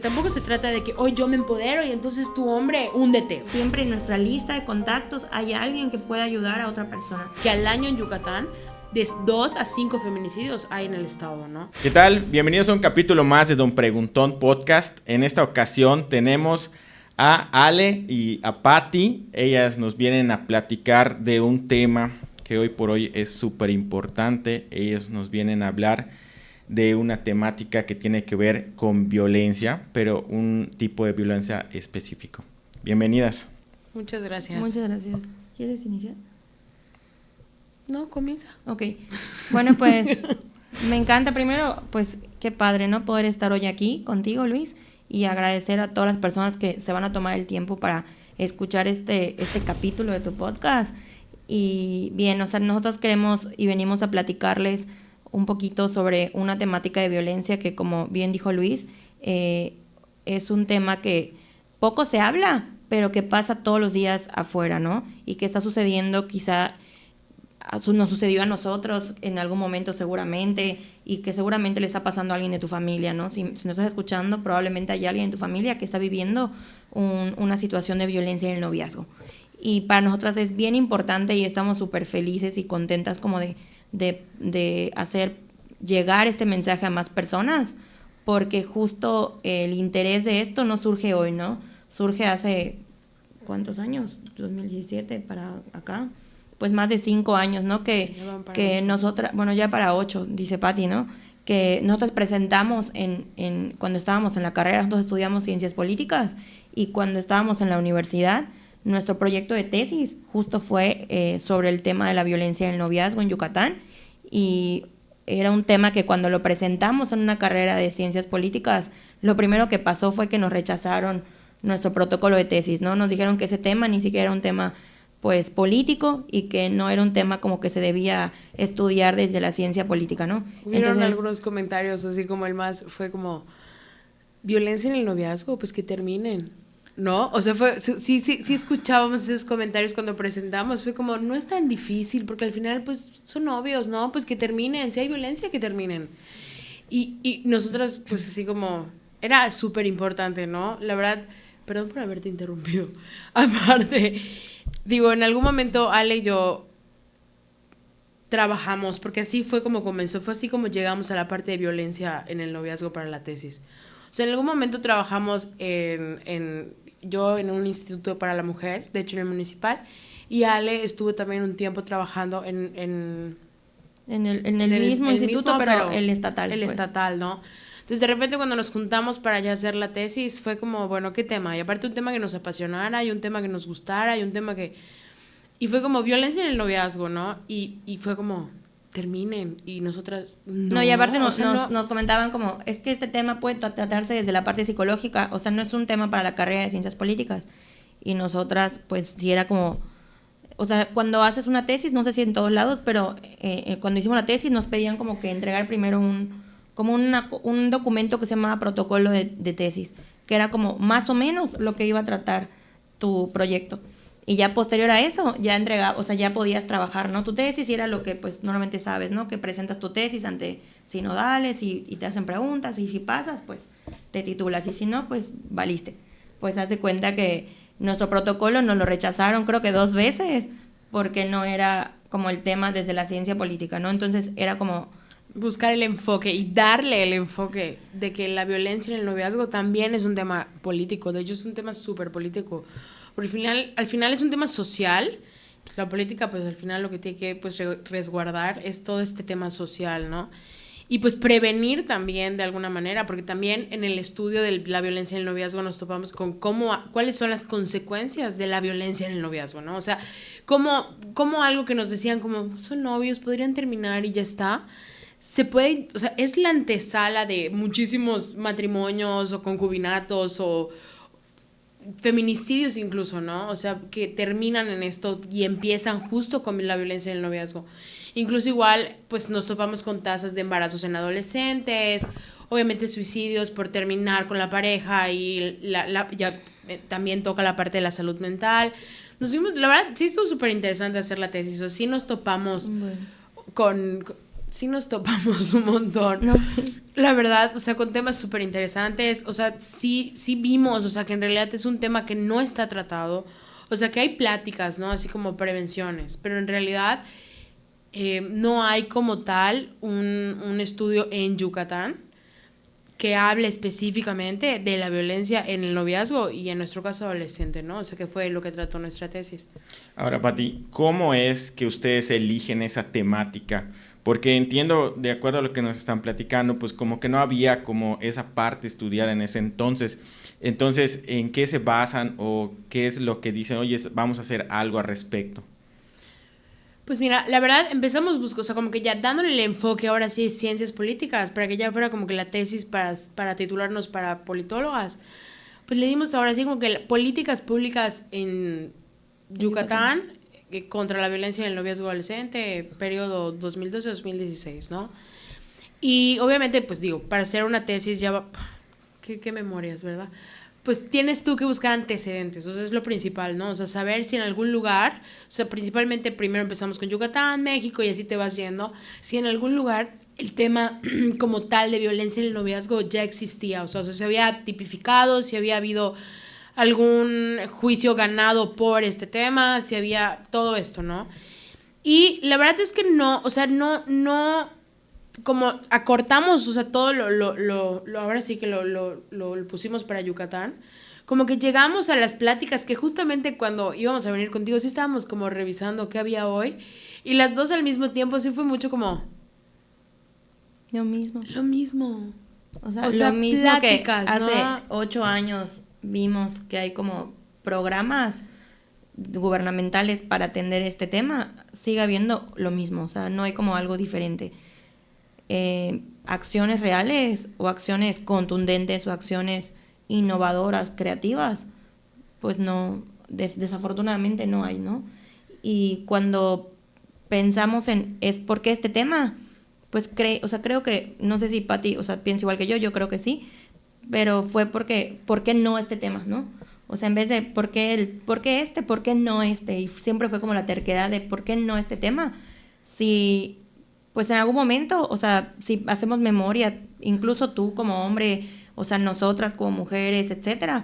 Tampoco se trata de que hoy yo me empodero y entonces tú, hombre, húndete. Siempre en nuestra lista de contactos hay alguien que pueda ayudar a otra persona. Que al año en Yucatán, de 2 a 5 feminicidios hay en el estado, ¿no? ¿Qué tal? Bienvenidos a un capítulo más de Don Preguntón Podcast. En esta ocasión tenemos a Ale y a Patti. Ellas nos vienen a platicar de un tema que hoy por hoy es súper importante. Ellas nos vienen a hablar de una temática que tiene que ver con violencia, pero un tipo de violencia específico. Bienvenidas. Muchas gracias. Muchas gracias. ¿Quieres iniciar? No, comienza. Ok. Bueno, pues me encanta. Primero, pues qué padre, ¿no? Poder estar hoy aquí contigo, Luis, y agradecer a todas las personas que se van a tomar el tiempo para escuchar este capítulo de tu podcast. Y bien, o sea, nosotros queremos y venimos a platicarles un poquito sobre una temática de violencia que, como bien dijo Luis, es un tema que poco se habla, pero que pasa todos los días afuera, ¿no? Y que está sucediendo, quizá nos sucedió a nosotros en algún momento seguramente, y que seguramente le está pasando a alguien de tu familia, ¿no? Si nos estás escuchando, probablemente hay alguien en tu familia que está viviendo una situación de violencia en el noviazgo. Y para nosotras es bien importante y estamos súper felices y contentas como de hacer llegar este mensaje a más personas, porque justo el interés de esto no surge hoy, ¿no? Surge hace, ¿cuántos años? 2017 para acá, pues más de 5 años, ¿no? Que nosotras, bueno, ya para 8, dice Patti, ¿no? Que nosotros presentamos cuando estábamos en la carrera, nosotros estudiamos ciencias políticas, y cuando estábamos en la universidad, nuestro proyecto de tesis justo fue sobre el tema de la violencia en el noviazgo en Yucatán, y era un tema que cuando lo presentamos en una carrera de ciencias políticas, lo primero que pasó fue que nos rechazaron nuestro protocolo de tesis, ¿no? Nos dijeron que ese tema ni siquiera era un tema pues político y que no era un tema como que se debía estudiar desde la ciencia política, ¿no? Hubieron algunos comentarios así como el más, fue como, ¿violencia en el noviazgo? Pues que terminen, ¿no? O sea, sí escuchábamos esos comentarios cuando presentamos, fue como, no es tan difícil, porque al final pues son novios, ¿no? Pues que terminen, si hay violencia, que terminen. Y nosotras pues así como, era súper importante, ¿no? La verdad, perdón por haberte interrumpido, aparte, digo, en algún momento Ale y yo trabajamos, porque así fue como comenzó, fue así como llegamos a la parte de violencia en el noviazgo para la tesis. O sea, en algún momento trabajamos yo en un instituto para la mujer, de hecho en el municipal, y Ale estuvo también un tiempo trabajando en el mismo instituto, pero el estatal. El estatal, ¿no? Entonces, de repente, cuando nos juntamos para ya hacer la tesis, fue como, bueno, ¿qué tema? Y aparte un tema que nos apasionara, y un tema que nos gustara, y un tema que... Y fue como violencia en el noviazgo, ¿no? Y fue como, terminen. Y nosotras, no, y aparte nos comentaban como, es que este tema puede tratarse desde la parte psicológica, o sea, no es un tema para la carrera de ciencias políticas. Y nosotras, pues, sí era como... O sea, cuando haces una tesis, no sé si en todos lados, pero cuando hicimos la tesis nos pedían como que entregar primero un documento que se llamaba protocolo de tesis, que era como más o menos lo que iba a tratar tu proyecto. Y ya posterior a eso, ya ya podías trabajar, ¿no? Tu tesis, y era lo que pues normalmente sabes, ¿no? Que presentas tu tesis ante sinodales y te hacen preguntas, y si pasas, pues te titulas, y si no, pues valiste. Pues haz de cuenta que nuestro protocolo nos lo rechazaron creo que 2 veces, porque no era como el tema desde la ciencia política, ¿no? Entonces era como... buscar el enfoque y darle el enfoque de que la violencia en el noviazgo también es un tema político. De hecho, es un tema súper político. Porque al final es un tema social. Pues la política, pues al final lo que tiene que pues, resguardar es todo este tema social, ¿no? Y pues prevenir también de alguna manera, porque también en el estudio de la violencia en el noviazgo nos topamos con cuáles son las consecuencias de la violencia en el noviazgo, ¿no? O sea, cómo algo que nos decían como, son novios, podrían terminar y ya está, se puede, o sea, es la antesala de muchísimos matrimonios o concubinatos o feminicidios incluso, ¿no? O sea, que terminan en esto y empiezan justo con la violencia en el noviazgo. Incluso igual, pues nos topamos con tasas de embarazos en adolescentes, obviamente suicidios por terminar con la pareja, y ya también toca la parte de la salud mental. La verdad, sí estuvo súper interesante hacer la tesis, o sí nos topamos con sí nos topamos un montón. No sé. La verdad, o sea, con temas súper interesantes, o sea, sí vimos, o sea, que en realidad es un tema que no está tratado, o sea, que hay pláticas, ¿no? Así como prevenciones, pero en realidad no hay como tal un estudio en Yucatán que hable específicamente de la violencia en el noviazgo y en nuestro caso adolescente, ¿no? O sea, que fue lo que trató nuestra tesis. Ahora, Pati, ¿cómo es que ustedes eligen esa temática? Porque entiendo, de acuerdo a lo que nos están platicando, pues como que no había como esa parte estudiar en ese entonces. Entonces, ¿en qué se basan o qué es lo que dicen? Oye, vamos a hacer algo al respecto. Pues mira, la verdad empezamos buscando, o sea, como que ya dándole el enfoque ahora sí ciencias políticas, para que ya fuera como que la tesis para titularnos para politólogas. Pues le dimos ahora sí como que políticas públicas en Yucatán contra la violencia en el noviazgo adolescente, periodo 2012-2016, ¿no? Y obviamente, pues digo, para hacer una tesis ya va... ¿Qué memorias, verdad? Pues tienes tú que buscar antecedentes, o sea, es lo principal, ¿no? O sea, saber si en algún lugar, o sea, principalmente primero empezamos con Yucatán, México, y así te vas yendo, si en algún lugar el tema como tal de violencia en el noviazgo ya existía, o sea, se había tipificado, si había habido algún juicio ganado por este tema, si había todo esto, ¿no? Y la verdad es que no, o sea, no como acortamos, o sea, todo ahora sí que lo pusimos para Yucatán, como que llegamos a las pláticas que justamente cuando íbamos a venir contigo, sí estábamos como revisando qué había hoy, y las dos al mismo tiempo, sí fue mucho como... Lo mismo. Lo mismo. O sea lo mismo pláticas, que hace ¿no? 8 años vimos que hay como programas gubernamentales para atender este tema, sigue habiendo lo mismo, o sea, no hay como algo diferente. Acciones reales o acciones contundentes o acciones innovadoras, creativas, pues no, desafortunadamente no hay, ¿no? Y cuando pensamos en ¿es por qué este tema? Pues creo que, no sé si Pati, o sea, piensa igual que yo creo que sí, pero fue porque, ¿por qué no este tema, no? O sea, en vez de ¿por qué este? ¿Por qué no este? Y siempre fue como la terquedad de ¿por qué no este tema? Si pues en algún momento, o sea, si hacemos memoria, incluso tú como hombre, o sea, nosotras como mujeres, etcétera,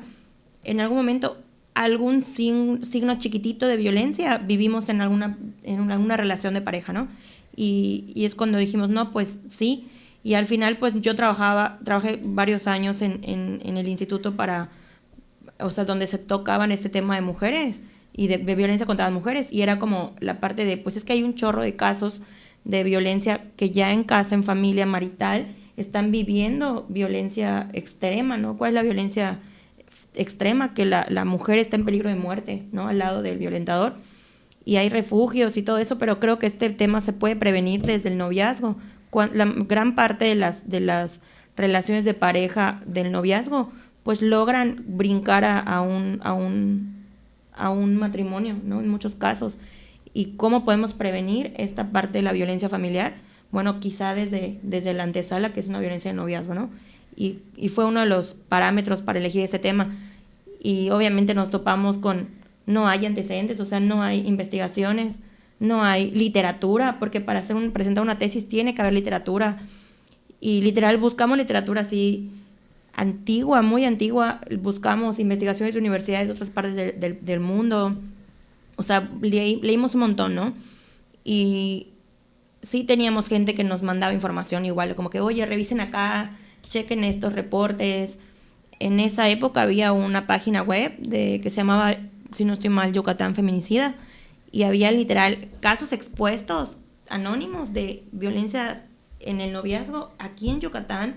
en algún momento algún signo chiquitito de violencia vivimos en alguna relación de pareja, ¿no? Y es cuando dijimos, no, pues sí, y al final pues yo trabajé varios años en el instituto para, o sea, donde se tocaban este tema de mujeres y de violencia contra las mujeres, y era como la parte de, pues es que hay un chorro de casos de violencia que ya en casa, en familia marital, están viviendo violencia extrema, ¿no? ¿Cuál es la violencia extrema? Que la mujer está en peligro de muerte, ¿no? Al lado del violentador. Y hay refugios y todo eso, pero creo que este tema se puede prevenir desde el noviazgo. La gran parte de las relaciones de pareja del noviazgo, pues logran brincar a un matrimonio, ¿no? En muchos casos. ¿Y cómo podemos prevenir esta parte de la violencia familiar? Bueno, quizá desde la antesala, que es una violencia de noviazgo, ¿no? Y fue uno de los parámetros para elegir este tema. Y obviamente nos topamos con, no hay antecedentes, o sea, no hay investigaciones, no hay literatura, porque para presentar una tesis tiene que haber literatura. Y literal buscamos literatura así antigua, muy antigua, buscamos investigaciones de universidades de otras partes del mundo. O sea, leímos un montón, ¿no? Y sí teníamos gente que nos mandaba información igual, como que, oye, revisen acá, chequen estos reportes. En esa época había una página web que se llamaba, si no estoy mal, Yucatán Feminicida, y había literal casos expuestos anónimos de violencia en el noviazgo aquí en Yucatán,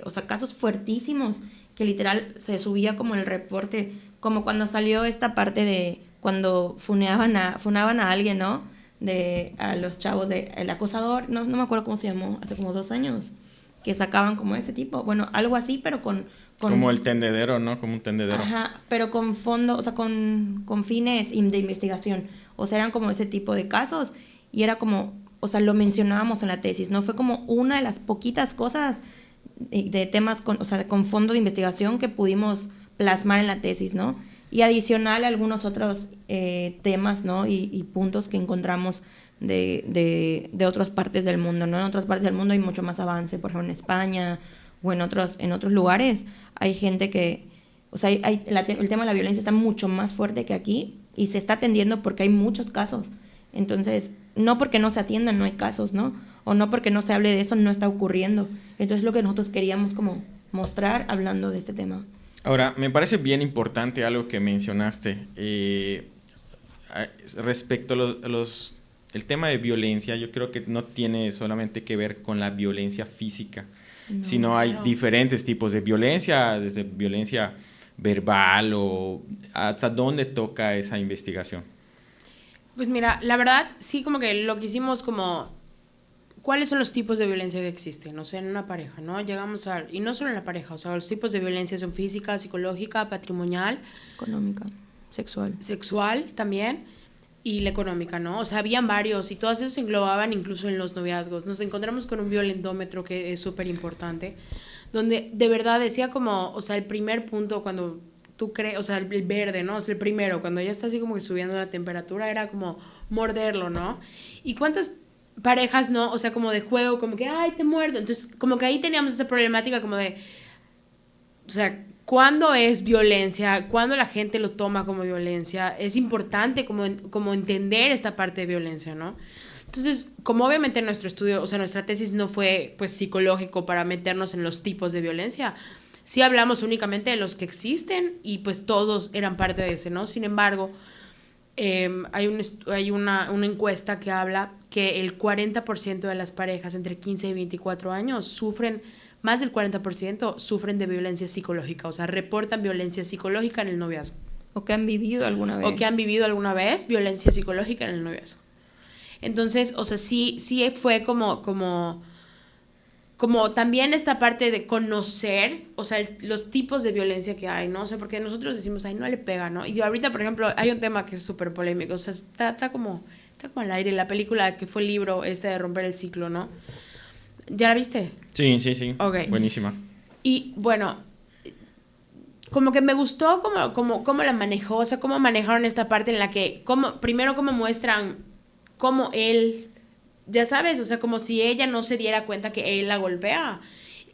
o sea, casos fuertísimos, que literal se subía como el reporte, como cuando salió esta parte de cuando funaban a alguien, ¿no? A los chavos el acosador, no me acuerdo cómo se llamó, hace como 2 años, que sacaban como ese tipo, bueno, algo así, pero con como el tendedero, ¿no? Como un tendedero. Ajá, pero con fondo, o sea, con fines de investigación. O sea, eran como ese tipo de casos y era como, o sea, lo mencionábamos en la tesis, ¿no? Fue como una de las poquitas cosas de temas con fondo de investigación que pudimos plasmar en la tesis, ¿no? Y adicional a algunos otros temas, ¿no? Y puntos que encontramos de otras partes del mundo, ¿no? En otras partes del mundo hay mucho más avance, por ejemplo en España o en otros lugares hay gente que, o sea, el tema de la violencia está mucho más fuerte que aquí y se está atendiendo porque hay muchos casos. Entonces, no porque no se atiendan no hay casos, ¿no? O no porque no se hable de eso no está ocurriendo. Entonces, lo que nosotros queríamos como mostrar hablando de este tema. Ahora, me parece bien importante algo que mencionaste respecto a el tema de violencia. Yo creo que no tiene solamente que ver con la violencia física, sino claro, hay diferentes tipos de violencia, desde violencia verbal o hasta dónde toca esa investigación. Pues mira, la verdad, sí, como que lo que hicimos como, ¿cuáles son los tipos de violencia que existen? O sea, en una pareja, ¿no? Llegamos a, y no solo en la pareja, o sea, los tipos de violencia son física, psicológica, patrimonial. Económica, sexual también, y la económica, ¿no? O sea, habían varios, y todas esas se englobaban incluso en los noviazgos. Nos encontramos con un violentómetro que es súper importante, donde de verdad decía como, o sea, el primer punto cuando tú crees, o sea, el verde, ¿no? O sea, el primero, cuando ya está así como que subiendo la temperatura, era como morderlo, ¿no? Y cuántas parejas, ¿no? O sea, como de juego, como que, ay, te muerdo. Entonces, como que ahí teníamos esa problemática como de, o sea, ¿cuándo es violencia? ¿Cuándo la gente lo toma como violencia? Es importante como entender esta parte de violencia, ¿no? Entonces, como obviamente nuestro estudio, o sea, nuestra tesis no fue, pues, psicológico para meternos en los tipos de violencia, sí hablamos únicamente de los que existen y pues todos eran parte de ese, ¿no? Sin embargo, hay una encuesta que habla que el 40% de las parejas entre 15 y 24 años sufren, más del 40% sufren de violencia psicológica, o sea, reportan violencia psicológica en el noviazgo. O que han vivido alguna vez. O que han vivido alguna vez violencia psicológica en el noviazgo. Entonces, o sea, sí fue como también esta parte de conocer, o sea, los tipos de violencia que hay, ¿no? O sea, porque nosotros decimos, ay, no le pega, ¿no? Y ahorita, por ejemplo, hay un tema que es súper polémico, o sea, está como al aire, la película que fue el libro de Romper el Ciclo, ¿no? ¿Ya la viste? Sí. Okay. Buenísima. Y, bueno, como que me gustó cómo la manejó, o sea, cómo manejaron esta parte en la que, primero cómo muestran cómo él, ya sabes, o sea, como si ella no se diera cuenta que él la golpea.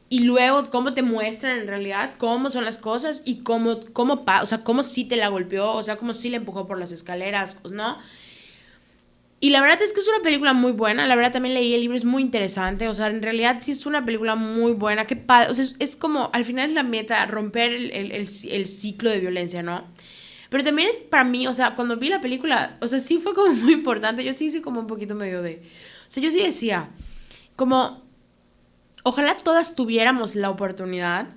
Y luego cómo te muestran en realidad cómo son las cosas y o sea, cómo sí te la golpeó, o sea, cómo sí la empujó por las escaleras, ¿no? Y la verdad es que es una película muy buena, la verdad también leí el libro, es muy interesante, o sea, en realidad sí es una película muy buena, qué padre, o sea, es como, al final es la meta, romper el ciclo de violencia, ¿no? Pero también es para mí, o sea, cuando vi la película, o sea, sí fue como muy importante, yo sí hice como un poquito medio de, o sea, yo sí decía, como, ojalá todas tuviéramos la oportunidad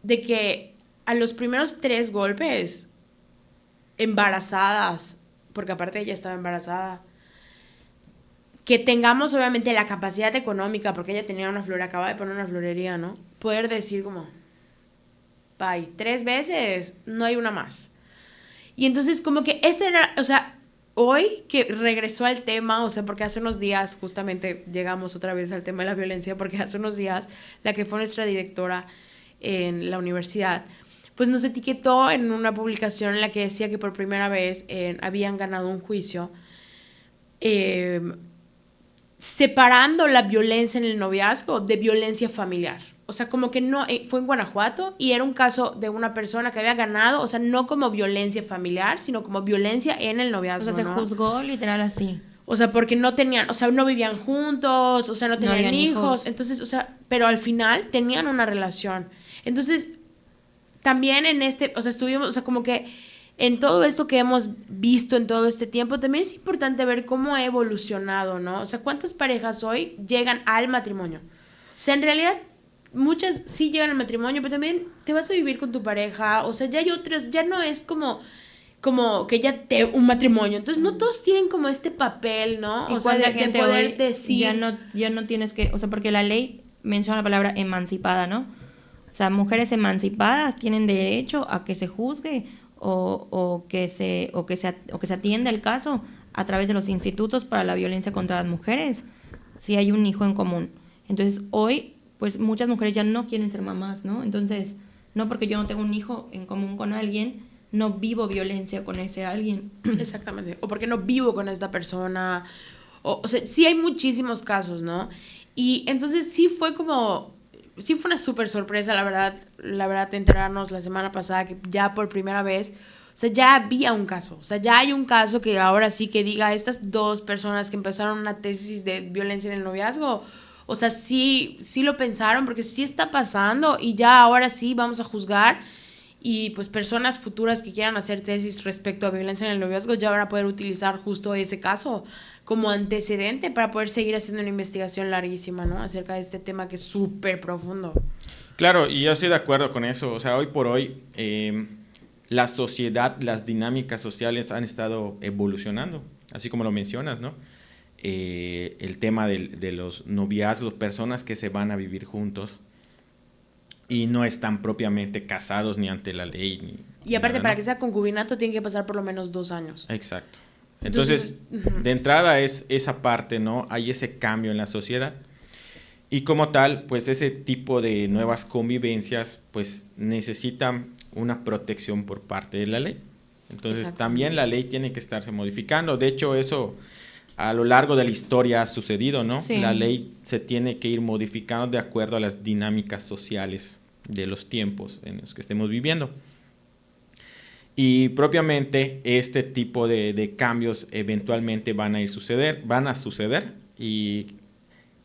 de que a los primeros 3 golpes, embarazadas, porque aparte ella estaba embarazada, que tengamos obviamente la capacidad económica, porque ella tenía acaba de poner una florería, ¿no? Poder decir como, bye, 3 veces, no hay una más. Y entonces como que ese era, o sea, hoy que regresó al tema, o sea, porque hace unos días justamente llegamos otra vez al tema de la violencia, porque hace unos días la que fue nuestra directora en la universidad, pues nos etiquetó en una publicación en la que decía que por primera vez habían ganado un juicio separando la violencia en el noviazgo de violencia familiar. O sea, como que no, fue en Guanajuato y era un caso de una persona que había ganado, o sea, no como violencia familiar, sino como violencia en el noviazgo, o sea, ¿no? Se juzgó literal así. O sea, porque no tenían, o sea, no vivían juntos, o sea, no tenían hijos. Entonces, o sea, pero al final tenían una relación. Entonces, también o sea, estuvimos, o sea, como que en todo esto que hemos visto en todo este tiempo, también es importante ver cómo ha evolucionado, ¿no? O sea, ¿cuántas parejas hoy llegan al matrimonio? O sea, en realidad, muchas sí llegan al matrimonio, pero también te vas a vivir con tu pareja, o sea, ya hay otras, ya no es como que ya un matrimonio, entonces no todos tienen como este papel, ¿no? O sea, de poder decir... Ya no tienes que, o sea, porque la ley menciona la palabra emancipada, ¿no? O sea, mujeres emancipadas tienen derecho a que se juzgue o que se atienda el caso a través de los institutos para la violencia contra las mujeres, si hay un hijo en común. Entonces, hoy, pues muchas mujeres ya no quieren ser mamás, ¿no? Entonces, no porque yo no tengo un hijo en común con alguien, no vivo violencia con ese alguien. Exactamente. O porque no vivo con esta persona, O sea, sí hay muchísimos casos, ¿no? Y entonces sí fue una súper sorpresa, la verdad, enterarnos la semana pasada que ya por primera vez, o sea, ya había un caso, o sea, ya hay un caso que ahora sí que diga, estas 2 personas que empezaron una tesis de violencia en el noviazgo, o sea, sí lo pensaron porque sí está pasando y ya ahora sí vamos a juzgar. Y pues personas futuras que quieran hacer tesis respecto a violencia en el noviazgo ya van a poder utilizar justo ese caso como antecedente para poder seguir haciendo una investigación larguísima, ¿no? Acerca de este tema que es súper profundo. Claro, y yo estoy de acuerdo con eso. O sea, hoy por hoy la sociedad, las dinámicas sociales han estado evolucionando, así como lo mencionas, ¿no? El tema de los noviazgos, personas que se van a vivir juntos y no están propiamente casados ni ante la ley. Y aparte, nada, para ¿no? que sea concubinato, tiene que pasar por lo menos 2 años. Exacto. Entonces, de entrada es esa parte, ¿no? Hay ese cambio en la sociedad. Y como tal, pues ese tipo de nuevas convivencias, pues necesitan una protección por parte de la ley. Entonces, también la ley tiene que estarse modificando. De hecho, eso a lo largo de la historia ha sucedido, ¿no? Sí. La ley se tiene que ir modificando de acuerdo a las dinámicas sociales de los tiempos en los que estemos viviendo. Y propiamente este tipo de cambios eventualmente van a suceder y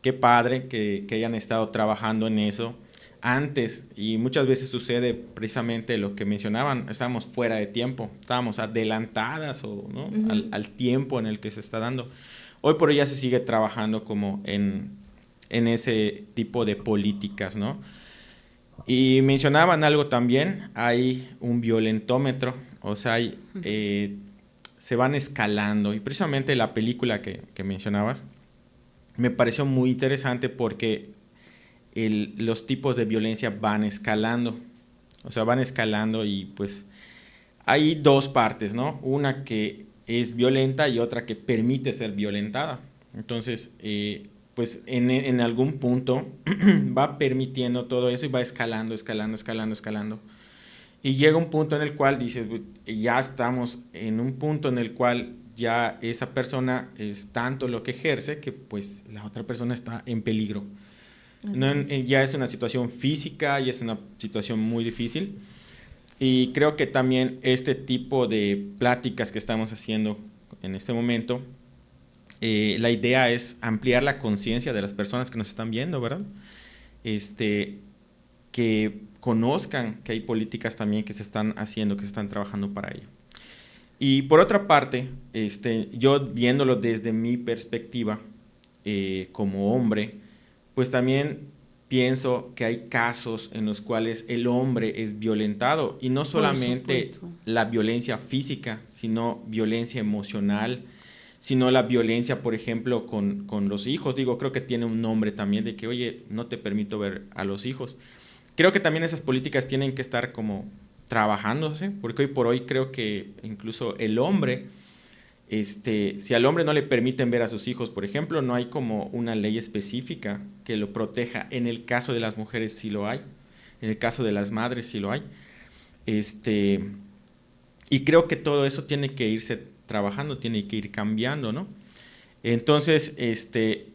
qué padre que hayan estado trabajando en eso antes, y muchas veces sucede precisamente lo que mencionaban, estábamos fuera de tiempo, estábamos adelantadas ¿no? al tiempo en el que se está dando. Hoy por hoy ya se sigue trabajando como en ese tipo de políticas, ¿no? Y mencionaban algo también, hay un violentómetro, o sea, se van escalando, y precisamente la película que mencionabas me pareció muy interesante porque los tipos de violencia van escalando, o sea, van escalando y pues hay 2 partes, ¿no? Una que es violenta y otra que permite ser violentada. Entonces, pues en algún punto va permitiendo todo eso y va escalando. Y llega un punto en el cual dices, ya estamos en un punto en el cual ya esa persona es tanto lo que ejerce que pues la otra persona está en peligro. No, ya es una situación física y es una situación muy difícil. Y creo que también este tipo de pláticas que estamos haciendo en este momento, la idea es ampliar la conciencia de las personas que nos están viendo, ¿verdad? Que conozcan que hay políticas también que se están haciendo, que se están trabajando para ello. Y por otra parte, yo viéndolo desde mi perspectiva como hombre, pues también pienso que hay casos en los cuales el hombre es violentado, y no solamente la violencia física, sino violencia emocional, sino la violencia, por ejemplo, con los hijos. Digo, creo que tiene un nombre también de que, oye, no te permito ver a los hijos. Creo que también esas políticas tienen que estar como trabajándose, porque hoy por hoy creo que incluso el hombre, si al hombre no le permiten ver a sus hijos, por ejemplo, no hay como una ley específica que lo proteja. En el caso de las mujeres sí lo hay, en el caso de las madres sí lo hay. Y creo que todo eso tiene que irse trabajando, tiene que ir cambiando, ¿no? Entonces,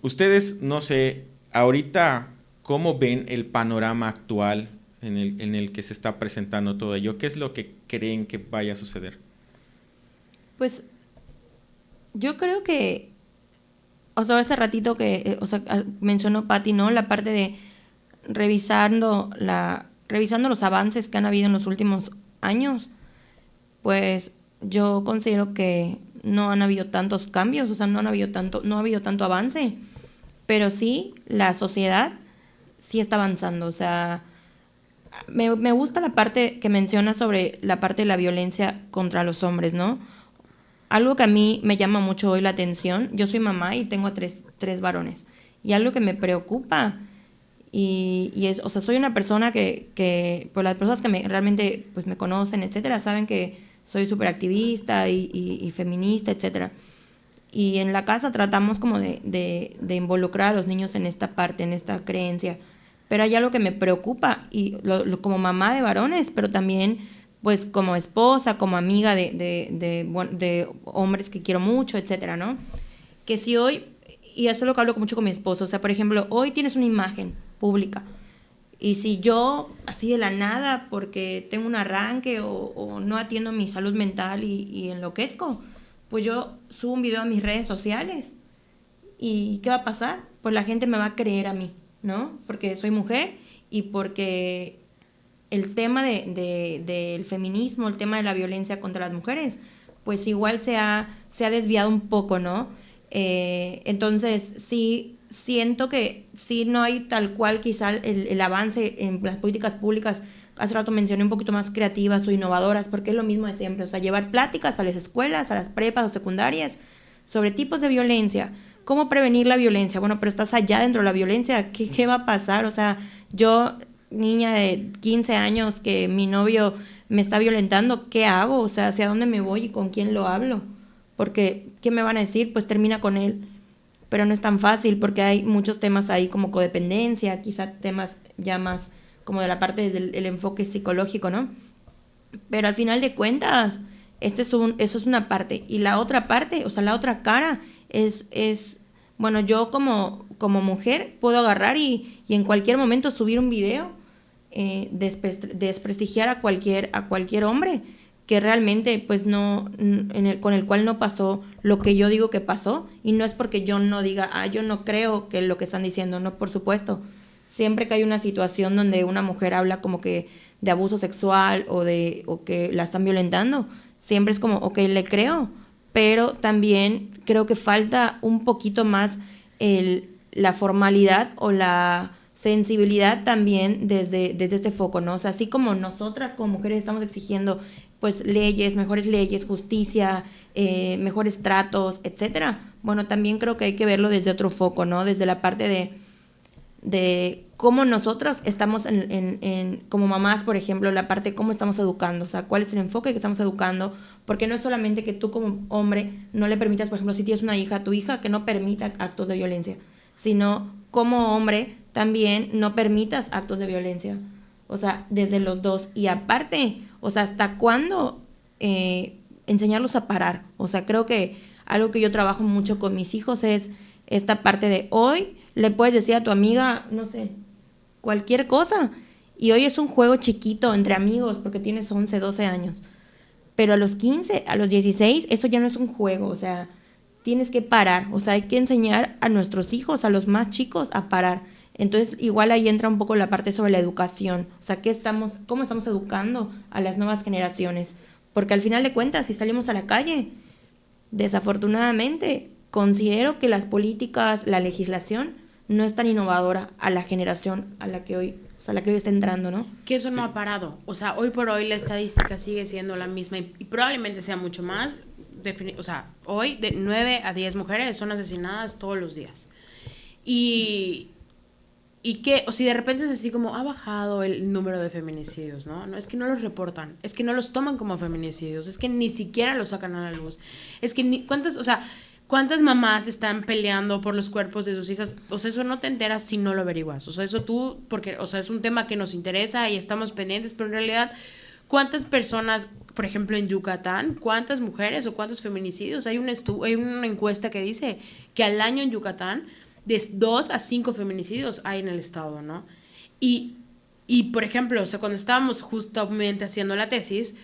ustedes, no sé, ahorita, ¿cómo ven el panorama actual en el que se está presentando todo ello? ¿Qué es lo que creen que vaya a suceder? Pues yo creo que, o sea, hace ratito que, mencionó Patti, ¿no? La parte de revisando los avances que han habido en los últimos años, pues yo considero que no han habido tantos cambios, o sea, no ha habido tanto avance, pero sí, la sociedad sí está avanzando, o sea, me gusta la parte que menciona sobre la parte de la violencia contra los hombres, ¿no? Algo que a mí me llama mucho hoy la atención, yo soy mamá y tengo tres varones, y algo que me preocupa, y es, o sea, soy una persona que pues las personas que realmente pues me conocen, etcétera, saben que soy súper activista y feminista, etcétera. Y en la casa tratamos como de involucrar a los niños en esta parte, en esta creencia. Pero hay algo que me preocupa, y como mamá de varones, pero también pues como esposa, como amiga de hombres que quiero mucho, etcétera, ¿no? que si hoy, y eso es lo que hablo mucho con mi esposo, o sea, por ejemplo, hoy tienes una imagen pública, y si yo, así de la nada, porque tengo un arranque o no atiendo mi salud mental y enloquezco, pues yo subo un video a mis redes sociales. ¿Y qué va a pasar? Pues la gente me va a creer a mí, ¿no? Porque soy mujer y porque el tema del feminismo, el tema de la violencia contra las mujeres, pues igual se ha desviado un poco, ¿no? Entonces, sí siento que sí no hay tal cual quizá el avance en las políticas públicas. Hace rato mencioné un poquito más creativas o innovadoras, porque es lo mismo de siempre, o sea, llevar pláticas a las escuelas, a las prepas o secundarias sobre tipos de violencia, cómo prevenir la violencia. Bueno, pero estás allá dentro de la violencia, ¿qué va a pasar? O sea, yo, niña de 15 años, que mi novio me está violentando, ¿qué hago? O sea, ¿hacia dónde me voy y con quién lo hablo? Porque, ¿qué me van a decir? Pues termina con él. Pero no es tan fácil porque hay muchos temas ahí como codependencia, quizá temas ya más como de la parte del enfoque psicológico, ¿no? Pero al final de cuentas, eso es una parte. Y la otra parte, o sea, la otra cara es bueno, yo como mujer puedo agarrar y en cualquier momento subir un video, desprestigiar a cualquier hombre que realmente pues no, con el cual no pasó lo que yo digo que pasó, y no es porque yo no diga, yo no creo que lo que están diciendo, no, por supuesto. Siempre que hay una situación donde una mujer habla como que de abuso sexual o que la están violentando, siempre es como, ok, le creo, pero también creo que falta un poquito más la formalidad o la sensibilidad también desde este foco, ¿no? O sea, así como nosotras como mujeres estamos exigiendo pues leyes, mejores leyes, justicia, mejores tratos, etcétera. Bueno, también creo que hay que verlo desde otro foco, ¿no? Desde la parte de cómo nosotros estamos como mamás, por ejemplo, la parte de cómo estamos educando, o sea, cuál es el enfoque que estamos educando, porque no es solamente que tú como hombre no le permitas, por ejemplo, si tienes una hija, a tu hija que no permita actos de violencia, sino como hombre también no permitas actos de violencia, o sea, desde los dos. Y aparte, o sea, ¿hasta cuándo enseñarlos a parar? O sea, creo que algo que yo trabajo mucho con mis hijos es esta parte de hoy le puedes decir a tu amiga, no sé, cualquier cosa, y hoy es un juego chiquito entre amigos porque tienes 11, 12 años, pero a los 15, a los 16, eso ya no es un juego, o sea, tienes que parar, o sea, hay que enseñar a nuestros hijos, a los más chicos, a parar. Entonces, igual ahí entra un poco la parte sobre la educación, o sea, cómo estamos educando a las nuevas generaciones, porque al final de cuentas, si salimos a la calle, desafortunadamente, considero que las políticas, la legislación, no es tan innovadora a la generación a la que hoy está entrando, ¿no? Que eso no ha parado. O sea, hoy por hoy la estadística sigue siendo la misma y probablemente sea mucho más. O sea, hoy de 9 a 10 mujeres son asesinadas todos los días. Y que, o si de repente es así como ha bajado el número de feminicidios, ¿no? No, es que no los reportan, es que no los toman como feminicidios, es que ni siquiera los sacan a la luz. Es que ¿cuántas mamás están peleando por los cuerpos de sus hijas? O sea, eso no te enteras si no lo averiguas. O sea, eso tú, porque, o sea, es un tema que nos interesa y estamos pendientes, pero en realidad, ¿cuántas personas, por ejemplo, en Yucatán, cuántas mujeres o cuántos feminicidios? Hay una encuesta que dice que al año en Yucatán, de 2 a 5 feminicidios hay en el estado, ¿no? Y por ejemplo, o sea, cuando estábamos justamente haciendo la tesis,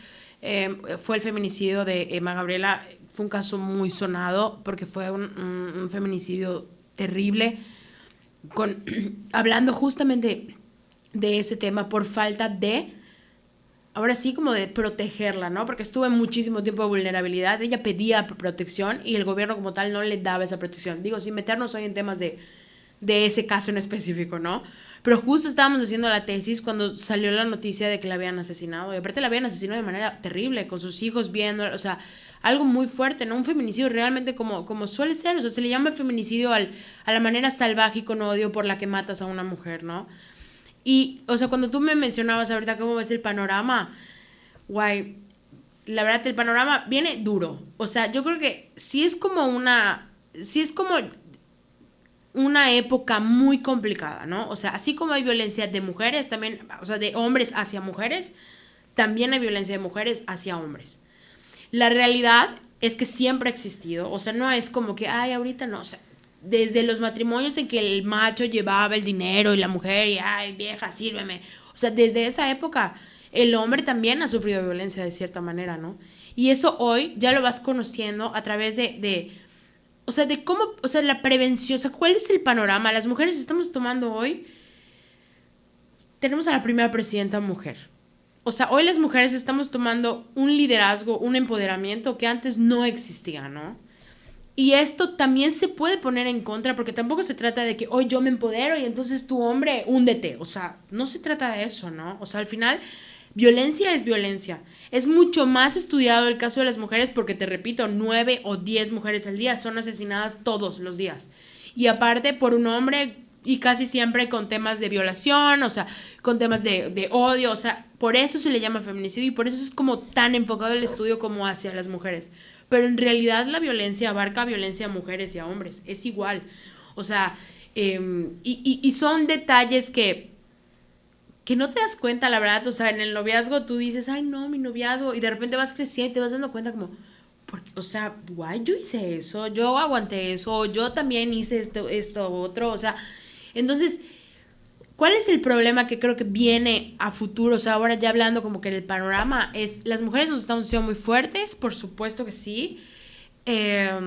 fue el feminicidio de Emma Gabriela. Fue un caso muy sonado porque fue un feminicidio terrible, hablando justamente de ese tema por falta de, ahora sí, como de protegerla, ¿no? Porque estuvo en muchísimo tiempo de vulnerabilidad, ella pedía protección y el gobierno como tal no le daba esa protección. Digo, sin meternos hoy en temas de ese caso en específico, ¿no? Pero justo estábamos haciendo la tesis cuando salió la noticia de que la habían asesinado. Y aparte la habían asesinado de manera terrible, con sus hijos viendo, o sea, algo muy fuerte, ¿no? Un feminicidio realmente como suele ser, o sea, se le llama feminicidio a la manera salvaje y con odio por la que matas a una mujer, ¿no? Y, o sea, cuando tú me mencionabas ahorita cómo ves el panorama, guay, la verdad el panorama viene duro. O sea, yo creo que sí es como una época muy complicada, ¿no? O sea, así como hay violencia de mujeres, también, o sea, de hombres hacia mujeres, también hay violencia de mujeres hacia hombres. La realidad es que siempre ha existido. O sea, no es como que, ay, ahorita no. O sea, desde los matrimonios en que el macho llevaba el dinero y la mujer, y, ay, vieja, sírveme. O sea, desde esa época, el hombre también ha sufrido violencia de cierta manera, ¿no? Y eso hoy ya lo vas conociendo a través o sea, de cómo, o sea, la prevención, o sea, ¿cuál es el panorama? Las mujeres estamos tomando hoy, tenemos a la primera presidenta mujer. O sea, hoy las mujeres estamos tomando un liderazgo, un empoderamiento que antes no existía, ¿no? Y esto también se puede poner en contra, porque tampoco se trata de que hoy yo me empodero y entonces tu hombre, húndete. O sea, no se trata de eso, ¿no? O sea, al final, violencia es violencia. Es mucho más estudiado el caso de las mujeres porque, te repito, 9 o 10 mujeres al día son asesinadas todos los días. Y aparte por un hombre, y casi siempre con temas de violación, o sea, con temas de odio, o sea, por eso se le llama feminicidio y por eso es como tan enfocado el estudio como hacia las mujeres. Pero en realidad la violencia abarca violencia a mujeres y a hombres, es igual. O sea, y son detalles que no te das cuenta, la verdad. O sea, en el noviazgo tú dices, ay, no, mi noviazgo, y de repente vas creciendo y te vas dando cuenta como, porque, o sea, guay, yo hice eso, yo aguanté eso, yo también hice esto, otro, o sea, entonces, ¿cuál es el problema que creo que viene a futuro? O sea, ahora ya hablando como que en el panorama, es las mujeres nos estamos haciendo muy fuertes, por supuesto que sí, pero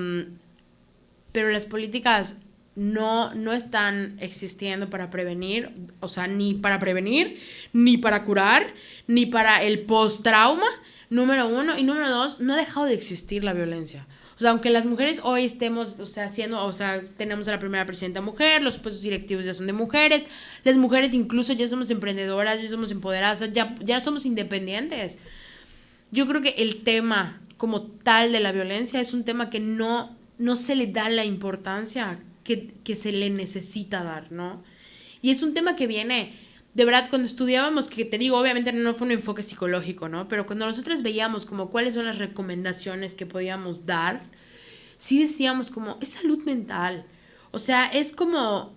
las políticas no están existiendo para prevenir, o sea, ni para prevenir, ni para curar, ni para el post-trauma, número 1, y número 2, no ha dejado de existir la violencia. O sea, aunque las mujeres hoy estemos, o sea, tenemos a la primera presidenta mujer, los puestos directivos ya son de mujeres, las mujeres incluso ya somos emprendedoras, ya somos empoderadas, o sea, ya somos independientes. Yo creo que el tema como tal de la violencia es un tema que no se le da la importancia que se le necesita dar, ¿no? Y es un tema que viene, de verdad, cuando estudiábamos, que te digo, obviamente no fue un enfoque psicológico, ¿no? Pero cuando nosotros veíamos como cuáles son las recomendaciones que podíamos dar, sí decíamos como, es salud mental. O sea, es como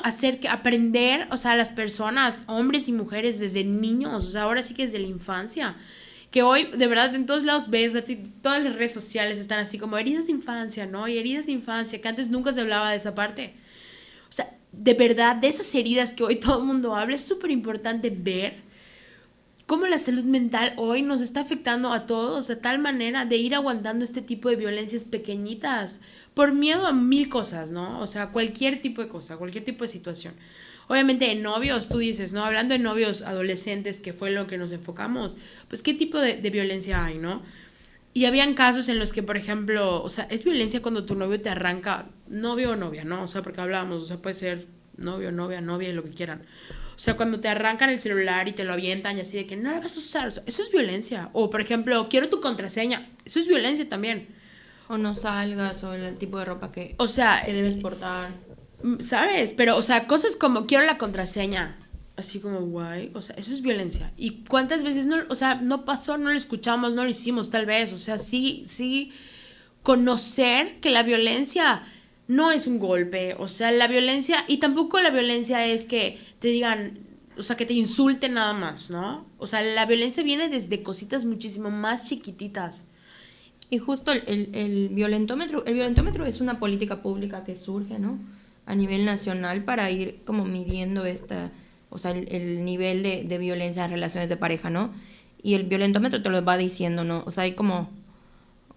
hacer que aprender, o sea, a las personas, hombres y mujeres desde niños, o sea, ahora sí que desde la infancia, que hoy, de verdad, en todos lados ves, todas las redes sociales están así como heridas de infancia, ¿no? Y heridas de infancia, que antes nunca se hablaba de esa parte. O sea, de verdad, de esas heridas que hoy todo el mundo habla, es súper importante ver cómo la salud mental hoy nos está afectando a todos de tal manera de ir aguantando este tipo de violencias pequeñitas por miedo a 1000 cosas, ¿no? O sea, cualquier tipo de cosa, cualquier tipo de situación. Obviamente en novios, tú dices, ¿no? Hablando de novios adolescentes, que fue lo que nos enfocamos, pues qué tipo de violencia hay, ¿no? Y habían casos en los que, por ejemplo, o sea, es violencia cuando tu novio te arranca, novio o novia, ¿no? O sea, porque hablábamos, o sea, puede ser novio, novia, lo que quieran. O sea, cuando te arrancan el celular y te lo avientan y así de que no la vas a usar, o sea, eso es violencia. O, por ejemplo, quiero tu contraseña, eso es violencia también. O no salgas, o el tipo de ropa que, o sea, que debes portar. ¿Sabes? Pero, o sea, cosas como quiero la contraseña, así como guay, o sea, eso es violencia. ¿Y cuántas veces no, o sea, no pasó, no lo escuchamos, no lo hicimos tal vez? O sea, sí conocer que la violencia no es un golpe, o sea, la violencia, y tampoco la violencia es que te digan, o sea, que te insulten nada más, ¿no? O sea, la violencia viene desde cositas muchísimo más chiquititas. Y justo el violentómetro es una política pública que surge, ¿no? A nivel nacional para ir como midiendo o sea, el nivel de violencia en relaciones de pareja, ¿no? Y el violentómetro te lo va diciendo, ¿no? O sea, hay como,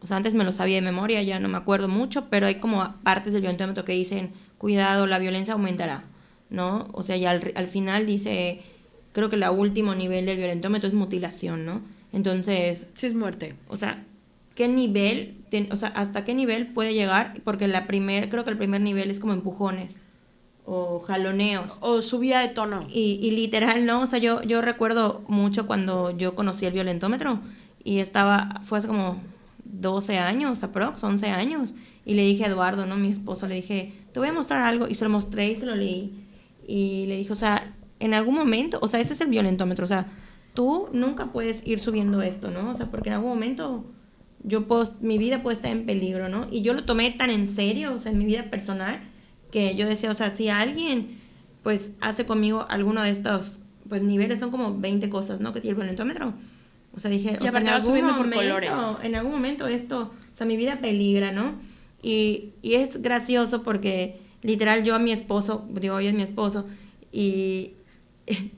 o sea, antes me lo sabía de memoria, ya no me acuerdo mucho, pero hay como partes del violentómetro que dicen, cuidado, la violencia aumentará, ¿no? O sea, ya al final dice, creo que el último nivel del violentómetro es mutilación, ¿no? Entonces... sí, es muerte. O sea, ¿qué nivel, o sea, hasta qué nivel puede llegar? Porque creo que el primer nivel es como empujones o jaloneos. O subida de tono. Y literal, ¿no? O sea, yo recuerdo mucho cuando yo conocí el violentómetro y fue hace como 12 años, aprox, 11 años. Y le dije a Eduardo, ¿no? Mi esposo, le dije, te voy a mostrar algo. Y se lo mostré y se lo leí. Y le dije, o sea, en algún momento, o sea, este es el violentómetro, o sea, tú nunca puedes ir subiendo esto, ¿no? O sea, porque en algún momento... mi vida puede estar en peligro, ¿no? Y yo lo tomé tan en serio, o sea, en mi vida personal, que yo decía, o sea, si alguien, pues, hace conmigo alguno de estos, pues, niveles, son como 20 cosas, ¿no? Que tiene el violentómetro. O sea, dije, Y aparte va subiendo por colores. En algún momento esto, o sea, mi vida peligra, ¿no? Y es gracioso porque literal yo a mi esposo, digo, hoy es mi esposo, y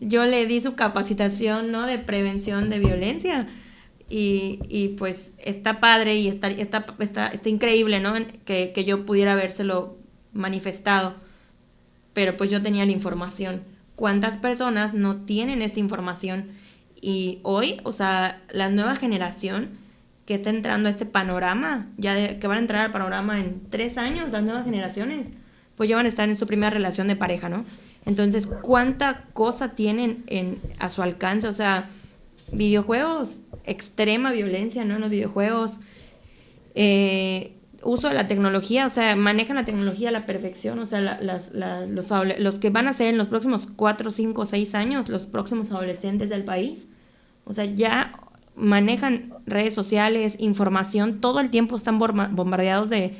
yo le di su capacitación, ¿no? De prevención de violencia. Y pues está padre y está increíble, ¿no? Que yo pudiera habérselo manifestado. Pero pues yo tenía la información. ¿Cuántas personas no tienen esta información? Y hoy, o sea, la nueva generación que está entrando a este panorama, que van a entrar al panorama en 3 años, las nuevas generaciones, pues ya van a estar en su primera relación de pareja, ¿no? Entonces, ¿cuánta cosa tienen a su alcance? O sea, videojuegos, extrema violencia, ¿no? En los videojuegos, uso de la tecnología, o sea, manejan la tecnología a la perfección, o sea, los que van a ser en los próximos 4, 5, 6 años, los próximos adolescentes del país, o sea, ya manejan redes sociales, información, todo el tiempo están bombardeados de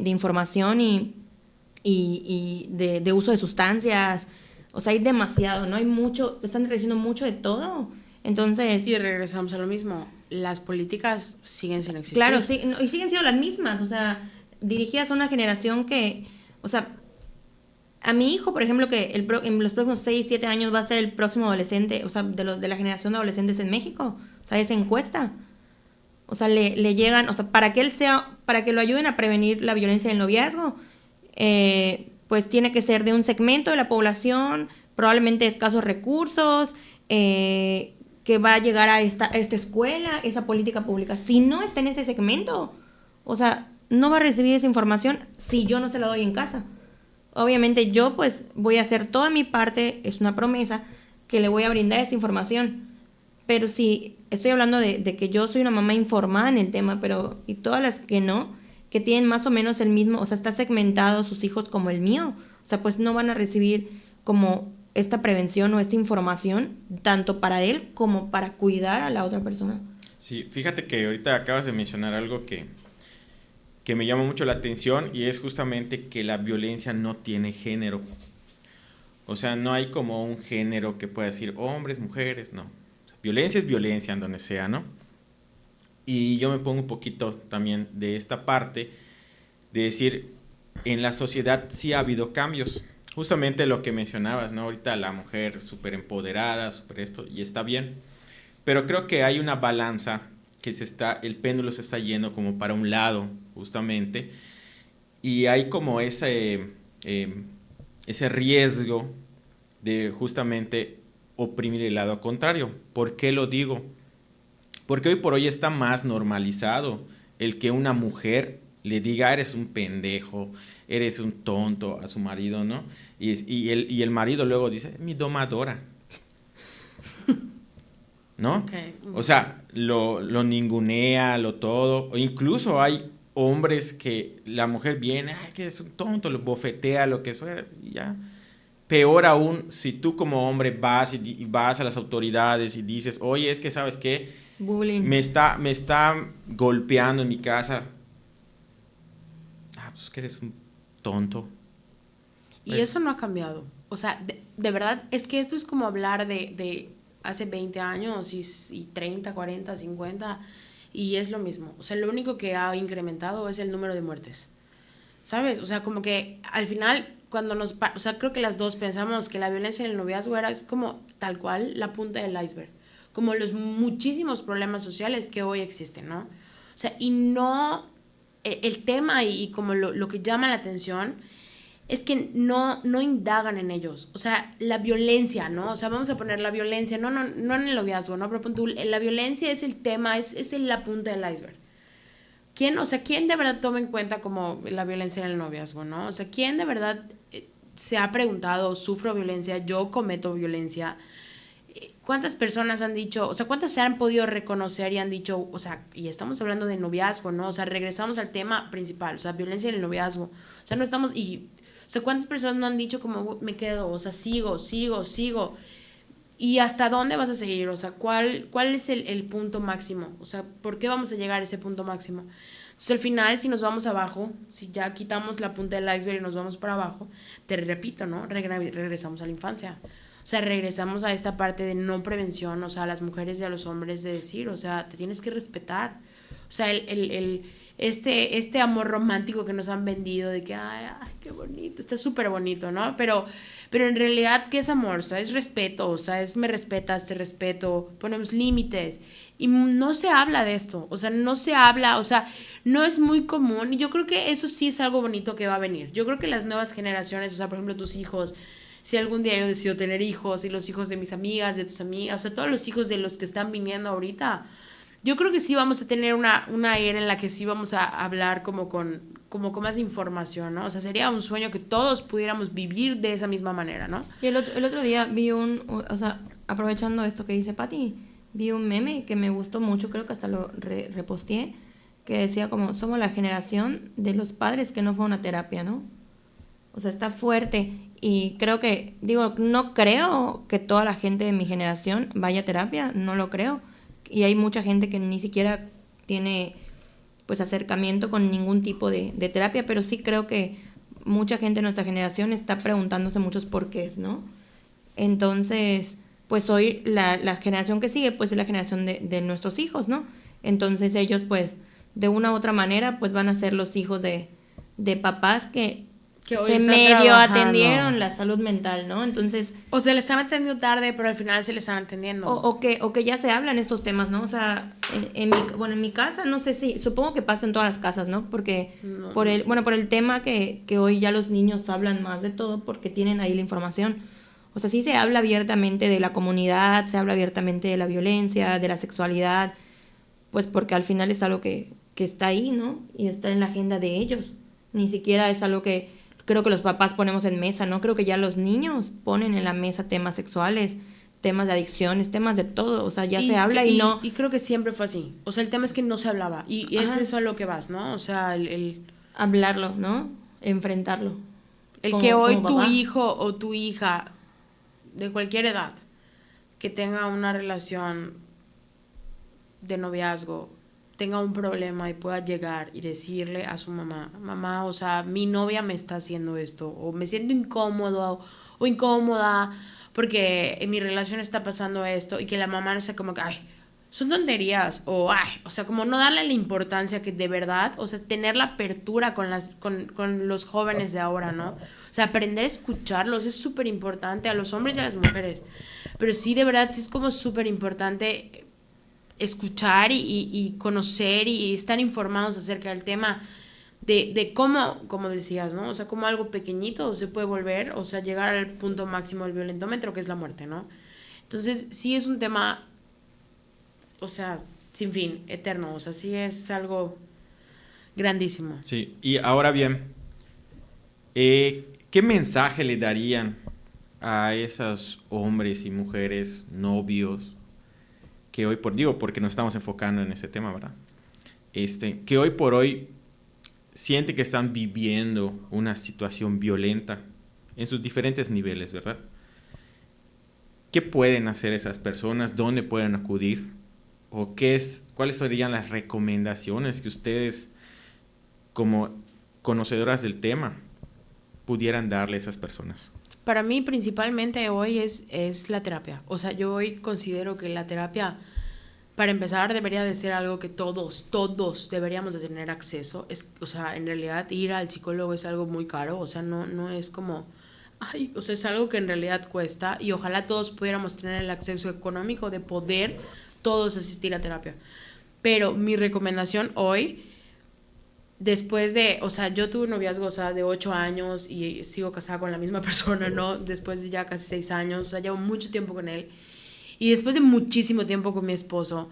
información y de uso de sustancias, o sea, hay demasiado, ¿no? Hay mucho, están recibiendo mucho de todo, entonces... Y regresamos a lo mismo, las políticas siguen sin existir. Claro, sí, y siguen siendo las mismas, o sea, dirigidas a una generación que, o sea, a mi hijo, por ejemplo, que en los próximos 6, 7 años va a ser el próximo adolescente, o sea, de la generación de adolescentes en México, o sea, esa encuesta, o sea, le llegan, o sea, para que lo ayuden a prevenir la violencia del noviazgo, pues tiene que ser de un segmento de la población, probablemente escasos recursos, que va a llegar a esta escuela, esa política pública. Si no está en ese segmento, o sea, no va a recibir esa información si yo no se la doy en casa. Obviamente yo pues voy a hacer toda mi parte, es una promesa, que le voy a brindar esta información. Pero sí, estoy hablando de que yo soy una mamá informada en el tema, pero y todas las que no, que tienen más o menos el mismo, o sea, está segmentado sus hijos como el mío, o sea, pues no van a recibir como esta prevención o esta información, tanto para él como para cuidar a la otra persona. Sí, fíjate que ahorita acabas de mencionar algo que me llama mucho la atención y es justamente que la violencia no tiene género. O sea, no hay como un género que pueda decir hombres, mujeres, no. O sea, violencia es violencia en donde sea, ¿no? Y yo me pongo un poquito también de esta parte de decir, en la sociedad sí ha habido cambios. Justamente lo que mencionabas, ¿no? Ahorita la mujer súper empoderada, súper esto, y está bien. Pero creo que hay una balanza que el péndulo se está yendo como para un lado, justamente. Y hay como ese riesgo de justamente oprimir el lado contrario. ¿Por qué lo digo? Porque hoy por hoy está más normalizado el que una mujer le diga, eres un pendejo, eres un tonto a su marido, ¿no? Y el marido luego dice, mi domadora. ¿No? Okay. O sea, lo ningunea, lo todo. O incluso hay hombres que la mujer viene, ay, que es un tonto, lo bofetea, lo que fuera, y ya. Peor aún, si tú como hombre vas y vas a las autoridades y dices, oye, es que, ¿sabes qué? Bullying. Me está golpeando en mi casa. Ah, pues que eres un tonto. Y eso no ha cambiado. O sea, de verdad, es que esto es como hablar de hace 20 años y 30, 40, 50, y es lo mismo. O sea, lo único que ha incrementado es el número de muertes. ¿Sabes? O sea, como que al final, cuando o sea, creo que las dos pensamos que la violencia en el noviazgo es como tal cual la punta del iceberg. Como los muchísimos problemas sociales que hoy existen, ¿no? O sea, y no... El tema y como lo que llama la atención es que no indagan en ellos. O sea, la violencia, ¿no? O sea, vamos a poner la violencia, no en el noviazgo, ¿no? Pero la violencia es el tema, es la punta del iceberg. ¿Quién de verdad toma en cuenta como la violencia en el noviazgo, ¿no? O sea, ¿quién de verdad se ha preguntado, sufro violencia, yo cometo violencia? ¿Cuántas personas han dicho, o sea, cuántas se han podido reconocer y han dicho, o sea, y estamos hablando de noviazgo, ¿no? O sea, regresamos al tema principal, o sea, violencia en el noviazgo. O sea, no estamos, o sea, ¿cuántas personas no han dicho como me quedo, o sea, sigo? ¿Y hasta dónde vas a seguir? O sea, ¿cuál es el punto máximo? O sea, ¿por qué vamos a llegar a ese punto máximo? Entonces, al final, si nos vamos abajo, si ya quitamos la punta del iceberg y nos vamos para abajo, te repito, ¿no? Regresamos a la infancia. O O sea, regresamos a esta parte de no prevención, o sea, a las mujeres y a los hombres de decir, o sea, te tienes que respetar. O sea, este amor romántico que nos han vendido de que, ay, qué bonito, está súper bonito, ¿no? Pero en realidad, ¿qué es amor? O sea, es respeto, o sea, es me respetas, te respeto, ponemos límites. Y no se habla de esto, o sea, no se habla, o sea, no es muy común. Y yo creo que eso sí es algo bonito que va a venir. Yo creo que las nuevas generaciones, o sea, por ejemplo, tus hijos, si algún día yo decido tener hijos, y los hijos de mis amigas, de tus amigas, o sea, todos los hijos de los que están viniendo ahorita, yo creo que sí vamos a tener una era en la que sí vamos a hablar como con más información, ¿no? O sea, sería un sueño que todos pudiéramos vivir de esa misma manera, ¿no? Y el otro día vi o sea, aprovechando esto que dice Pati, vi un meme que me gustó mucho, creo que hasta lo reposteé, que decía como, somos la generación de los padres que no fue a una terapia, ¿no? O sea, está fuerte. Y creo que, digo, no creo que toda la gente de mi generación vaya a terapia, no lo creo. Y hay mucha gente que ni siquiera tiene, pues, acercamiento con ningún tipo de terapia, pero sí creo que mucha gente de nuestra generación está preguntándose muchos porqués, ¿no? Entonces, pues hoy la generación que sigue, pues es la generación de nuestros hijos, ¿no? Entonces ellos, pues, de una u otra manera, pues van a ser los hijos de papás que se medio atendieron la salud mental, ¿no? Entonces... O se le están atendiendo tarde, pero al final se le están atendiendo. O que ya se hablan estos temas, ¿no? O sea, en mi casa, no sé si... Supongo que pasa en todas las casas, ¿no? Porque por el tema que hoy ya los niños hablan más de todo porque tienen ahí la información. O sea, sí se habla abiertamente de la comunidad, se habla abiertamente de la violencia, de la sexualidad, pues porque al final es algo que está ahí, ¿no? Y está en la agenda de ellos. Ni siquiera es algo que creo que los papás ponemos en mesa, ¿no? Creo que ya los niños ponen en la mesa temas sexuales, temas de adicciones, temas de todo. O sea, ya se habla y no... Y creo que siempre fue así. O sea, el tema es que no se hablaba. Y es eso a lo que vas, ¿no? O sea, hablarlo, ¿no? Enfrentarlo. El que hoy tu hijo o tu hija, de cualquier edad, que tenga una relación de noviazgo, tenga un problema y pueda llegar y decirle a su mamá, o sea, mi novia me está haciendo esto, o me siento incómodo o incómoda porque en mi relación está pasando esto, y que la mamá no sea como que, ay, son tonterías, o sea, como no darle la importancia que de verdad, o sea, tener la apertura con los jóvenes de ahora, ¿no? O sea, aprender a escucharlos es súper importante, a los hombres y a las mujeres, pero sí, de verdad, sí es como súper importante escuchar y conocer y estar informados acerca del tema de cómo, como decías, ¿no? O sea, cómo algo pequeñito se puede volver, o sea, llegar al punto máximo del violentómetro, que es la muerte, ¿no? Entonces, sí es un tema, o sea, sin fin, eterno, o sea, sí es algo grandísimo. Sí, y ahora bien, ¿qué mensaje le darían a esos hombres y mujeres, novios, que hoy porque nos estamos enfocando en ese tema, ¿verdad? Que hoy por hoy sienten que están viviendo una situación violenta en sus diferentes niveles, ¿verdad? ¿Qué pueden hacer esas personas? ¿Dónde pueden acudir? ¿O cuáles serían las recomendaciones que ustedes, como conocedoras del tema, pudieran darle a esas personas? Para mí, principalmente hoy es la terapia. O sea, yo hoy considero que la terapia, para empezar, debería de ser algo que todos deberíamos de tener acceso. O sea, en realidad, ir al psicólogo es algo muy caro. O sea, no es como... o sea, es algo que en realidad cuesta, y ojalá todos pudiéramos tener el acceso económico de poder todos asistir a terapia. Pero mi recomendación hoy... Después de, o sea, yo tuve un noviazgo, o sea, de 8 años y sigo casada con la misma persona, ¿no? Después de ya casi 6 años, o sea, llevo mucho tiempo con él. Y después de muchísimo tiempo con mi esposo,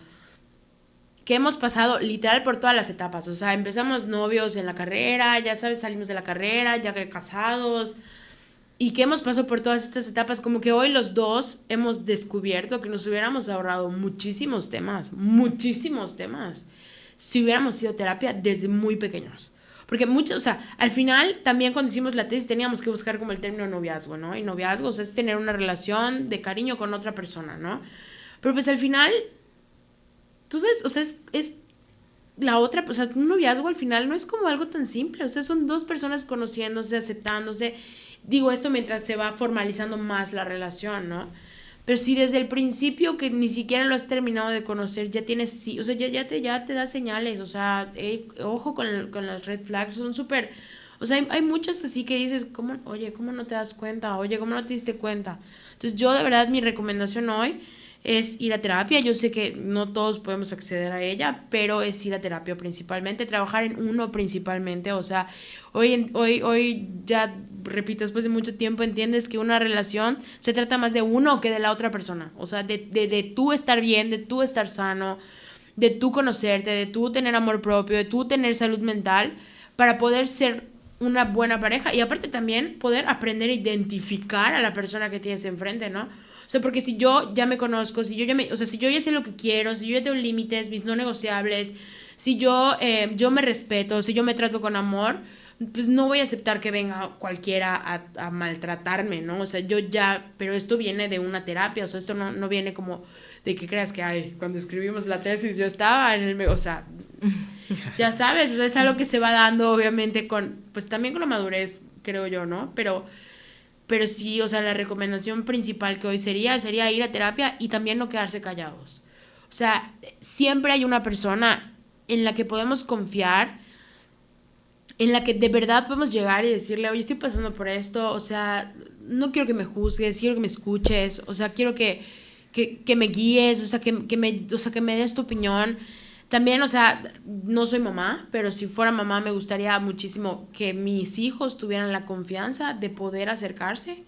que hemos pasado literal por todas las etapas. O sea, empezamos novios en la carrera, ya sabes, salimos de la carrera, ya casados. Y que hemos pasado por todas estas etapas, como que hoy los dos hemos descubierto que nos hubiéramos ahorrado muchísimos temas. Si hubiéramos ido a terapia desde muy pequeños. Porque muchos, o sea, al final también cuando hicimos la tesis teníamos que buscar como el término noviazgo, ¿no? Y noviazgo, o sea, es tener una relación de cariño con otra persona, ¿no? Pero pues al final, tú sabes, o sea, es la otra, o sea, un noviazgo al final no es como algo tan simple, o sea, son dos personas conociéndose, aceptándose, Digo esto mientras se va formalizando más la relación, ¿no? Pero si desde el principio que ni siquiera lo has terminado de conocer, ya tienes, sí, o sea, ya te da señales, o sea, ojo con las red flags, son súper, o sea, hay muchas así que dices, oye, ¿cómo no te das cuenta? Oye, ¿cómo no te diste cuenta? Entonces yo de verdad mi recomendación hoy es ir a terapia. Yo sé que no todos podemos acceder a ella, pero es ir a terapia principalmente, trabajar en uno principalmente. O sea, hoy ya, repito, después de mucho tiempo entiendes que una relación se trata más de uno que de la otra persona. O sea, de tú estar bien, de tú estar sano, de tú conocerte, de tú tener amor propio, de tú tener salud mental para poder ser una buena pareja y aparte también poder aprender a identificar a la persona que tienes enfrente, ¿no? O sea, porque si yo ya me conozco, si yo ya sé lo que quiero, si yo ya tengo límites, mis no negociables, si yo me respeto, si yo me trato con amor, pues no voy a aceptar que venga cualquiera a maltratarme, ¿no? O sea, pero esto viene de una terapia, o sea, esto no viene como de que creas que, ay, cuando escribimos la tesis yo estaba o sea, ya sabes, o sea, es algo que se va dando obviamente pues también con la madurez, creo yo, ¿no? Pero sí, o sea, la recomendación principal que hoy sería ir a terapia y también no quedarse callados. O sea, siempre hay una persona en la que podemos confiar, en la que de verdad podemos llegar y decirle, oye, estoy pasando por esto, o sea, no quiero que me juzgues, quiero que me escuches, o sea, quiero que me guíes, o sea, que me des tu opinión. También, o sea, no soy mamá, pero si fuera mamá me gustaría muchísimo que mis hijos tuvieran la confianza de poder acercarse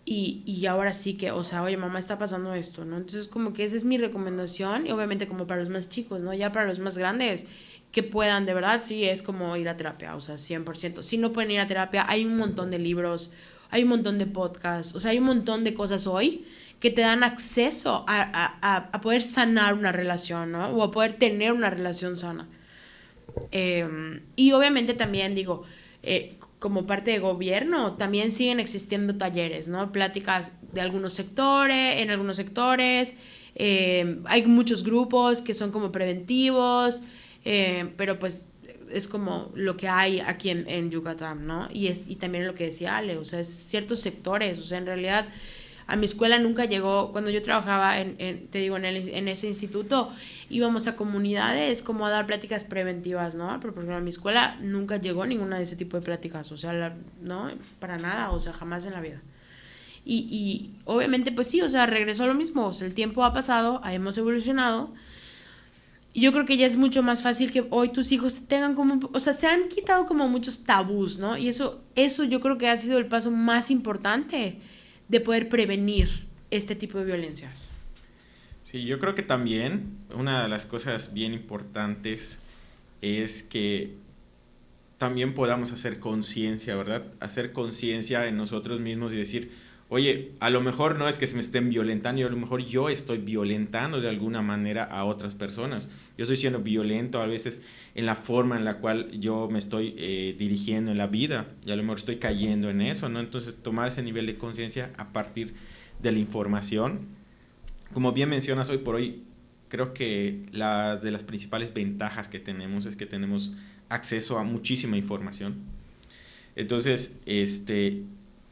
y ahora sí que, o sea, oye, mamá, está pasando esto, ¿no? Entonces, como que esa es mi recomendación y obviamente como para los más chicos, ¿no? Ya para los más grandes, que puedan, de verdad, sí, es como ir a terapia, o sea, 100%. Si no pueden ir a terapia, hay un montón de libros, hay un montón de podcasts, o sea, hay un montón de cosas hoy que te dan acceso a poder sanar una relación, ¿no? O a poder tener una relación sana. Y obviamente también, digo, como parte de gobierno, también siguen existiendo talleres, ¿no? Pláticas de algunos sectores, en algunos sectores. Hay muchos grupos que son como preventivos, pero pues es como lo que hay aquí en Yucatán, ¿no? Y también lo que decía Ale, o sea, es ciertos sectores, o sea, en realidad a mi escuela nunca llegó, cuando yo trabajaba te digo, en ese instituto, íbamos a comunidades como a dar pláticas preventivas, ¿no? Pero porque a mi escuela nunca llegó ninguna de ese tipo de pláticas, o sea, no, para nada, o sea, jamás en la vida. Y obviamente, pues sí, o sea, regresó a lo mismo, o sea, el tiempo ha pasado, hemos evolucionado, y yo creo que ya es mucho más fácil que hoy tus hijos tengan como, o sea, se han quitado como muchos tabús, ¿no? Y eso yo creo que ha sido el paso más importante de poder prevenir este tipo de violencias. Sí, yo creo que también una de las cosas bien importantes es que también podamos hacer conciencia, ¿verdad? Hacer conciencia en nosotros mismos y decir, oye, a lo mejor no es que se me estén violentando, y a lo mejor yo estoy violentando de alguna manera a otras personas. Yo estoy siendo violento a veces en la forma en la cual yo me estoy dirigiendo en la vida, y a lo mejor estoy cayendo en eso, ¿no? Entonces, tomar ese nivel de conciencia a partir de la información. Como bien mencionas, hoy por hoy, creo que de las principales ventajas que tenemos es que tenemos acceso a muchísima información. Entonces,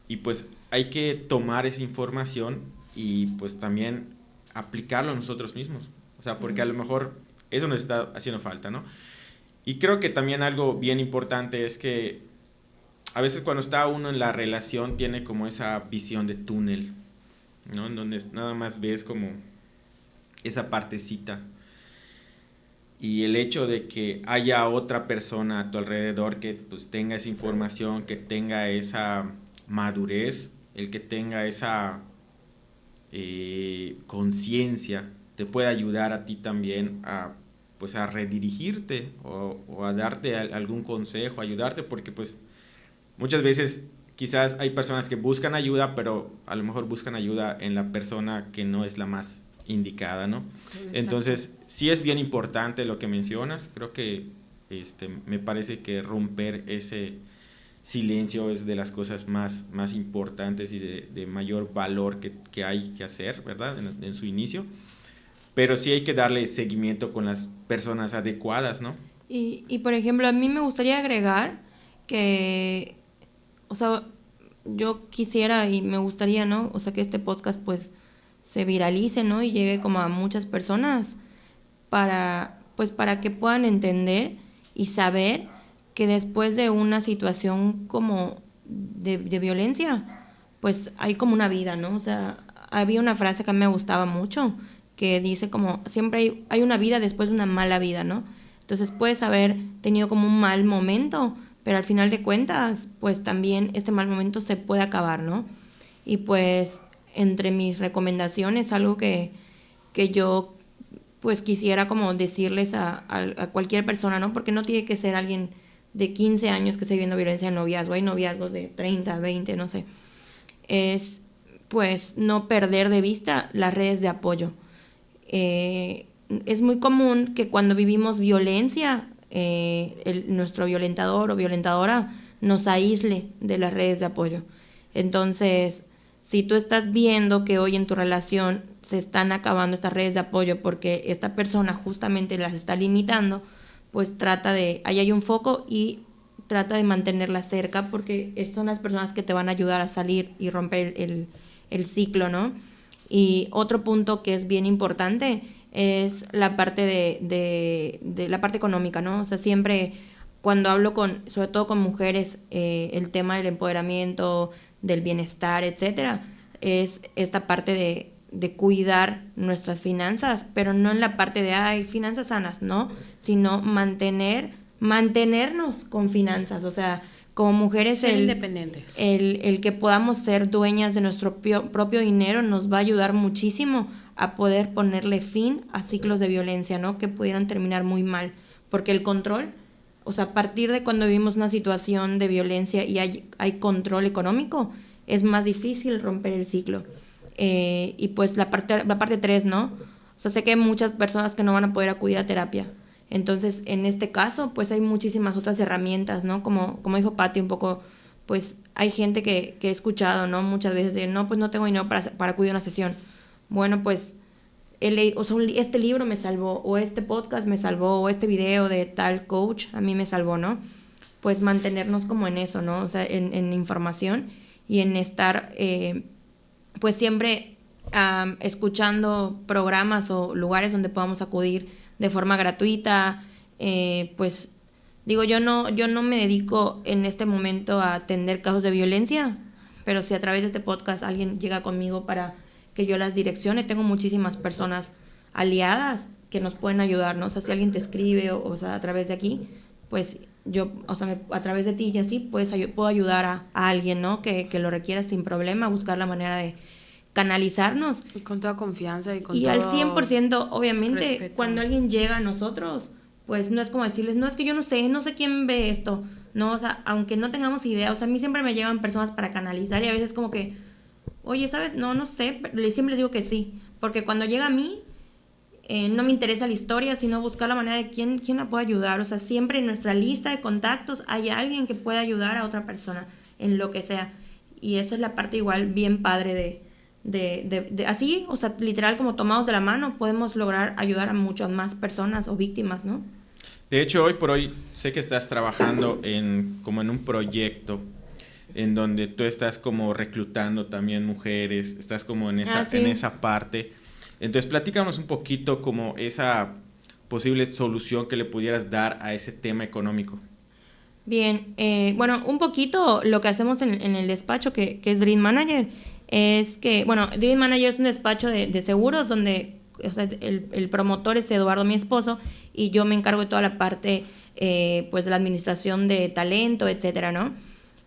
y pues hay que tomar esa información y pues también aplicarlo a nosotros mismos. O sea, porque a lo mejor eso nos está haciendo falta, ¿no? Y creo que también algo bien importante es que a veces cuando está uno en la relación tiene como esa visión de túnel, ¿no? En donde nada más ves como esa partecita. Y el hecho de que haya otra persona a tu alrededor que pues tenga esa información, que tenga esa madurez, el que tenga esa conciencia, te puede ayudar a ti también pues a redirigirte o a darte algún consejo, ayudarte, porque pues muchas veces quizás hay personas que buscan ayuda, pero a lo mejor buscan ayuda en la persona que no es la más indicada, ¿no? Exacto. Entonces, sí es bien importante lo que mencionas. Creo que me parece que romper ese silencio es de las cosas más importantes y de mayor valor que hay que hacer, ¿verdad? En su inicio. Pero sí hay que darle seguimiento con las personas adecuadas, ¿no? Y por ejemplo, a mí me gustaría agregar que, o sea, yo quisiera y me gustaría, ¿no? O sea, que este podcast pues se viralice, ¿no? Y llegue como a muchas personas para que puedan entender y saber que después de una situación como de violencia, pues hay como una vida, ¿no? O sea, había una frase que a mí me gustaba mucho, que dice como, siempre hay una vida después de una mala vida, ¿no? Entonces puedes haber tenido como un mal momento, pero al final de cuentas, pues también este mal momento se puede acabar, ¿no? Y pues entre mis recomendaciones, algo que yo pues quisiera como decirles a cualquier persona, ¿no? Porque no tiene que ser alguien de 15 años que esté viviendo violencia en noviazgo, hay noviazgos de 30, 20, no sé. Es pues no perder de vista las redes de apoyo. Es muy común que cuando vivimos violencia, nuestro violentador o violentadora nos aísle de las redes de apoyo. Entonces, si tú estás viendo que hoy en tu relación se están acabando estas redes de apoyo porque esta persona justamente las está limitando, pues ahí hay un foco y trata de mantenerlas cerca porque son las personas que te van a ayudar a salir y romper el ciclo, ¿no? Y otro punto que es bien importante es la parte de la parte económica, ¿no? O sea, siempre cuando hablo sobre todo con mujeres, el tema del empoderamiento, del bienestar, etcétera, es esta parte de cuidar nuestras finanzas, pero no en la parte de, finanzas sanas, ¿no? Sino mantenernos con finanzas, o sea, como mujeres ser independientes. El que podamos ser dueñas de nuestro propio dinero nos va a ayudar muchísimo a poder ponerle fin a ciclos de violencia, ¿no? Que pudieran terminar muy mal, porque el control, o sea, a partir de cuando vivimos una situación de violencia y hay control económico, es más difícil romper el ciclo. Y pues la parte 3, ¿no? O sea, sé que hay muchas personas que no van a poder acudir a terapia. Entonces, en este caso, pues hay muchísimas otras herramientas, ¿no? Como dijo Pati un poco, pues hay gente que he escuchado, ¿no? Muchas veces de, no, pues no tengo dinero para acudir a una sesión. Bueno, pues este libro me salvó, o este podcast me salvó, o este video de tal coach a mí me salvó, ¿no? Pues mantenernos como en eso, ¿no? O sea, en información y en estar, pues siempre escuchando programas o lugares donde podamos acudir de forma gratuita. Pues digo, yo no me dedico en este momento a atender casos de violencia, pero si a través de este podcast alguien llega conmigo para que yo las direccione, tengo muchísimas personas aliadas que nos pueden ayudar, ¿no? O sea, si alguien te escribe o sea, a través de aquí, pues yo, o sea, a través de ti y así, puedo ayudar a alguien, ¿no? Que lo requiera sin problema, buscar la manera de canalizarnos. Y con toda confianza y con todo. Y al 100%, obviamente, respeto. Cuando alguien llega a nosotros, pues no es como decirles, no, es que yo no sé quién ve esto, ¿no? O sea, aunque no tengamos idea, o sea, a mí siempre me llevan personas para canalizar y a veces como que, oye, ¿sabes? No sé, pero siempre les digo que sí, porque cuando llega a mí, no me interesa la historia, sino buscar la manera de quién la puede ayudar. O sea, siempre en nuestra lista de contactos hay alguien que pueda ayudar a otra persona en lo que sea. Y eso es la parte igual bien padre de así, o sea, literal como tomados de la mano, podemos lograr ayudar a muchas más personas o víctimas, ¿no? De hecho, hoy por hoy sé que estás trabajando como en un proyecto en donde tú estás como reclutando también mujeres, estás como en esa parte. Entonces, platícanos un poquito como esa posible solución que le pudieras dar a ese tema económico. Bien, bueno, un poquito lo que hacemos en el despacho, que es Dream Manager, es que, bueno, Dream Manager es un despacho de seguros donde, o sea, el promotor es Eduardo, mi esposo, y yo me encargo de toda la parte, pues, de la administración de talento, etcétera, ¿no?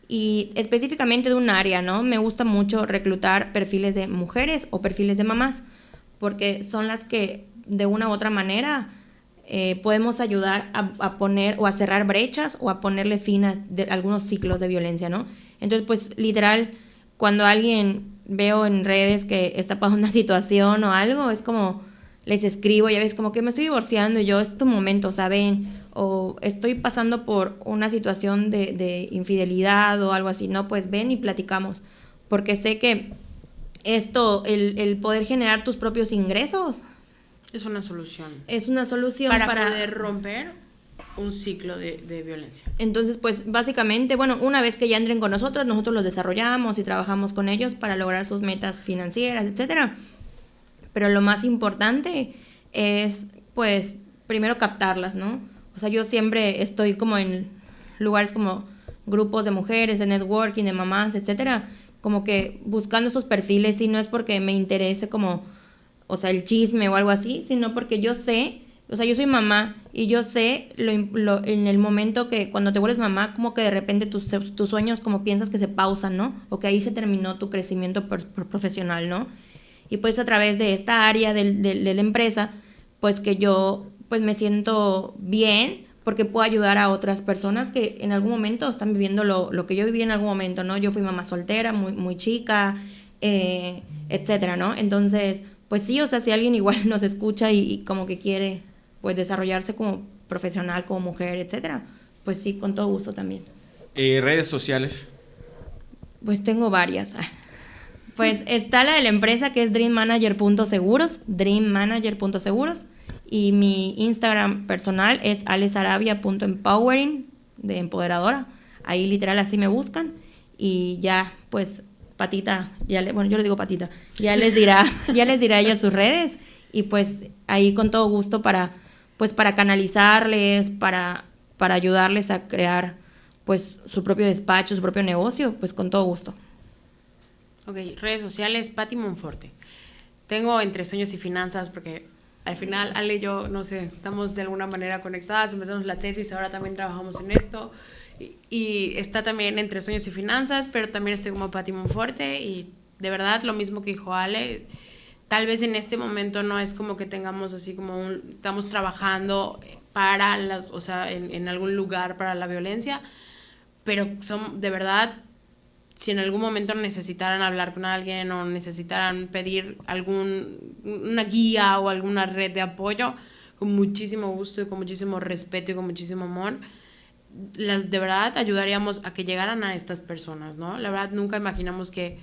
Y específicamente de un área, ¿no? Me gusta mucho reclutar perfiles de mujeres o perfiles de mamás, porque son las que de una u otra manera podemos ayudar a poner o a cerrar brechas o a ponerle fin a algunos ciclos de violencia, ¿no? Entonces, pues, literal, cuando alguien veo en redes que está pasando una situación o algo, es como, les escribo y a veces como que me estoy divorciando y yo, es tu momento, ¿saben? O estoy pasando por una situación de infidelidad o algo así, ¿no? Pues ven y platicamos, porque sé que esto, el poder generar tus propios ingresos es una solución. Es una solución para poder romper un ciclo de violencia. Entonces, pues básicamente, bueno, una vez que ya entren con nosotros los desarrollamos y trabajamos con ellos para lograr sus metas financieras, etcétera. Pero lo más importante es, pues, primero captarlas, ¿no? O sea, yo siempre estoy como en lugares como grupos de mujeres, de networking, de mamás, etcétera, como que buscando esos perfiles, y no es porque me interese como, o sea, el chisme o algo así, sino porque yo sé, o sea, yo soy mamá y yo sé en el momento que cuando te vuelves mamá, como que de repente tus sueños como piensas que se pausan, ¿no? O que ahí se terminó tu crecimiento profesional, ¿no? Y pues a través de esta área de la empresa, pues que yo pues me siento bien porque puedo ayudar a otras personas que en algún momento están viviendo lo que yo viví en algún momento, ¿no? Yo fui mamá soltera, muy chica, etcétera, ¿no? Entonces, pues sí, o sea, si alguien igual nos escucha y como que quiere pues desarrollarse como profesional, como mujer, etcétera, pues sí, con todo gusto también. ¿Redes sociales? Pues tengo varias. Pues está la de la empresa, que es dreammanager.seguros, dreammanager.seguros, y mi Instagram personal es alesarabia.empowering, de empoderadora. Ahí literal así me buscan, y ya pues Patita, bueno, yo le digo Patita, ya les dirá ella sus redes, y pues ahí con todo gusto para canalizarles, para ayudarles a crear pues su propio despacho, su propio negocio, pues con todo gusto. Ok, redes sociales, Pati Monforte. Tengo Entre Sueños y Finanzas porque al final Ale y yo, no sé, estamos de alguna manera conectadas, empezamos la tesis, ahora también trabajamos en esto. Y está también Entre Sueños y Finanzas, pero también estoy como Pati Monforte, y de verdad lo mismo que dijo Ale, tal vez en este momento no es como que tengamos así como estamos trabajando para o sea, en algún lugar para la violencia, pero son de verdad, si en algún momento necesitaran hablar con alguien o necesitaran pedir una guía o alguna red de apoyo, con muchísimo gusto y con muchísimo respeto y con muchísimo amor, de verdad ayudaríamos a que llegaran a estas personas, ¿no? La verdad nunca imaginamos que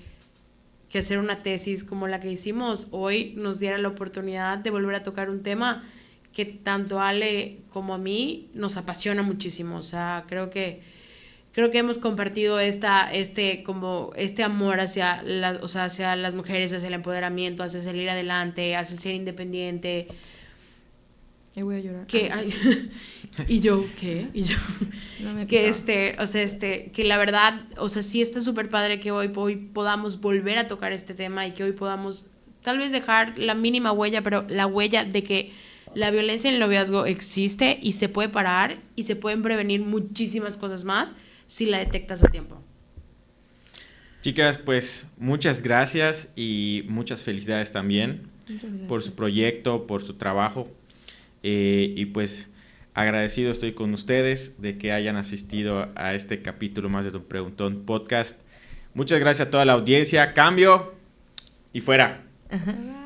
hacer una tesis como la que hicimos hoy nos diera la oportunidad de volver a tocar un tema que tanto a Ale como a mí nos apasiona muchísimo. O sea, creo que hemos compartido este amor hacia hacia las mujeres, hacia el empoderamiento, hacia salir adelante, hacia el ser independiente. Y voy a llorar. ¿Y yo qué? Y yo no me que la verdad, o sea, sí está súper padre que hoy podamos volver a tocar este tema y que hoy podamos tal vez dejar la mínima huella, pero la huella de que la violencia en el noviazgo existe y se puede parar y se pueden prevenir muchísimas cosas más si la detectas a tiempo. Chicas, pues muchas gracias y muchas felicidades también por su proyecto, por su trabajo. Y pues agradecido estoy con ustedes de que hayan asistido a este capítulo más de Don Preguntón Podcast. Muchas gracias a toda la audiencia. Cambio y fuera. Ajá.